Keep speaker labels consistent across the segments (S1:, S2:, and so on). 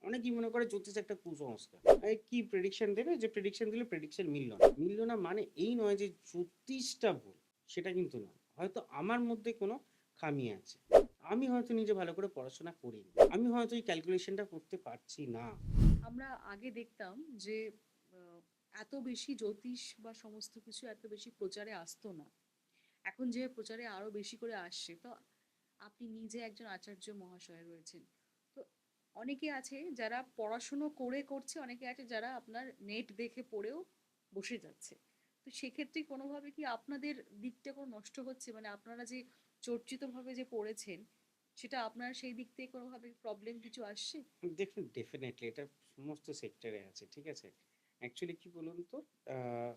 S1: অনেকেই মনে করে জ্যোতিষ একটা কুসংস্কার। কি প্রেডিকশন দেবে, যে প্রেডিকশন দিলে প্রেডিকশন মিলল না মানে এই নয় যে জ্যোতিষটা ভুল, সেটা কিন্তু নয়। হয়তো আমার মধ্যে কোনো খামি আছে, আমি হয়তো নিজে ভালো করে পড়াশোনা করিনি, আমি হয়তো এই ক্যালকুলেশনটা করতে পারছি না।
S2: আমরা আগে দেখতাম যে আহ, এত বেশি জ্যোতিষ বা সমস্ত কিছু এত বেশি প্রচারে আসতো না। এখন যে প্রচারে আরো বেশি করে আসছে, তো আপনি নিজে একজন আচার্য মহাশয় রয়েছেন, তো অনেকে আছে যারা পড়াশুনো করে করছে, অনেকে আছে যারা আপনার নেট দেখে পড়েও বসে যাচ্ছে। তো সেক্ষেত্রে কোনোভাবে কি আপনাদের দিকটা কোনো নষ্ট হচ্ছে, মানে আপনারা যে চর্চিতভাবে যে পড়েছেন, সেটা আপনার সেই দিক থেকে কোনোভাবে প্রবলেম কিছু আসছে?
S1: দেখুন, ডেফিনেটলি এটা সমস্ত সেক্টরে আছে, ঠিক আছে। অ্যাকচুয়ালি কি বলুন তো, আহ,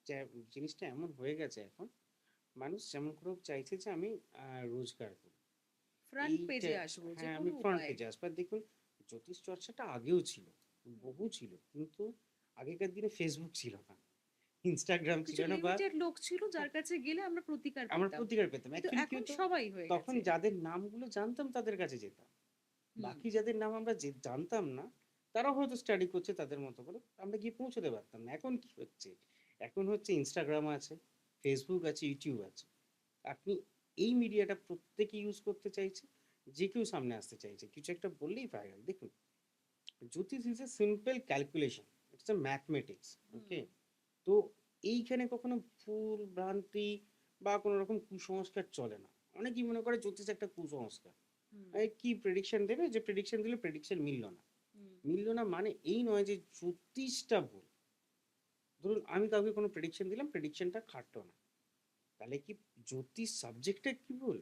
S1: যে জিনিসটা এমন হয়ে গেছে এখন, মানুষ যেমন করে হোক চাইছে যে আমি রোজগার করি।
S2: ফ্রন্ট
S1: এইটা,
S2: পেজে আসবো যে
S1: হ্যাঁ, আমি
S2: কোনো
S1: ফ্রন্ট
S2: উপায়ে।
S1: পেজে আসবো। আর দেখুন, জ্যোতিষ চর্চাটা আগেও ছিল, বহু ছিল, কিন্তু আগেকার দিনে ফেসবুক ছিল না, ইনস্টাগ্রাম ছিল
S2: কিছু
S1: না, বা
S2: লিমিটেড লোক ছিল যার কাছে গেলে আমরা প্রতিকার
S1: আমরা
S2: পেতাম।
S1: প্রতিকার পেতাম।
S2: কিন্তু
S1: অ্যাকচুয়ালি কি
S2: এখন
S1: হতো,
S2: সবাই হয়ে
S1: তখন
S2: গেছে।
S1: যাদের নামগুলো জানতাম তাদের কাছে যেতাম,
S2: হুম।
S1: বাকি যাদের নাম আমরা জানতাম না, তারাও হয়তো স্টাডি করছে তাদের মতো করে, আমরা গিয়ে পৌঁছতে পারতাম না। এখন কি হচ্ছে, এখন হচ্ছে ইনস্টাগ্রাম আছে, ফেসবুক আছে, ইউটিউব আছে। আপনি এই মিডিয়াটা প্রত্যেকে ইউজ করতে চাইছে, যে কেউ সামনে আসতে চাইছে, কিছু একটা বললেই ভাইরাল। দেখুন, jyotish is a simple calculation, it's a mathematics,
S2: hmm.
S1: Okay. তো এইখানে কখনো ভুল ভ্রান্তি বা কোনো রকম কুসংস্কার চলে না। অনেকেই মনে করে জ্যোতিষ একটা কুসংস্কার।
S2: হুম।
S1: কি প্রেডিকশন দেবে, যে প্রেডিকশন দিলে প্রেডিকশন
S2: হুম।
S1: মিললো না মানে এই নয় যে জ্যোতিষটা ভুল। ধরুন আমি কাউকে কোনো প্রেডিকশন দিলাম, প্রেডিকশনটা খাটলো না, তাহলে কি জ্যোতিষ সাবজেক্টটা কি ভুল?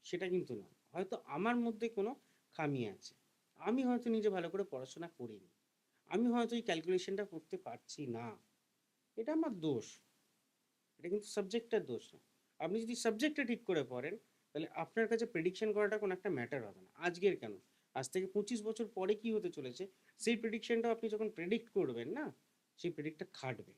S1: সেটা কিন্তু নয়। হয়তো আমার মধ্যে কোনো খামি আছে, আমি হয়তো নিজে ভালো করে পড়াশোনা করিনি, আমি হয়তো এই ক্যালকুলেশনটা করতে পারছি না, এটা আমার দোষ। এটা কিন্তু সাবজেক্টের দোষ না। আপনি যদি সাবজেক্টটা ঠিক করে পড়েন, তাহলে আপনার কাছে প্রেডিকশন করাটা কোনো একটা ম্যাটার হবে না। আজকের কেন, আজ থেকে 25 বছর পরে কি হতে চলেছে, সেই প্রেডিকশনটা আপনি যখন প্রেডিক্ট করবেন না, সেই প্রেডিক্টটা খাটবে।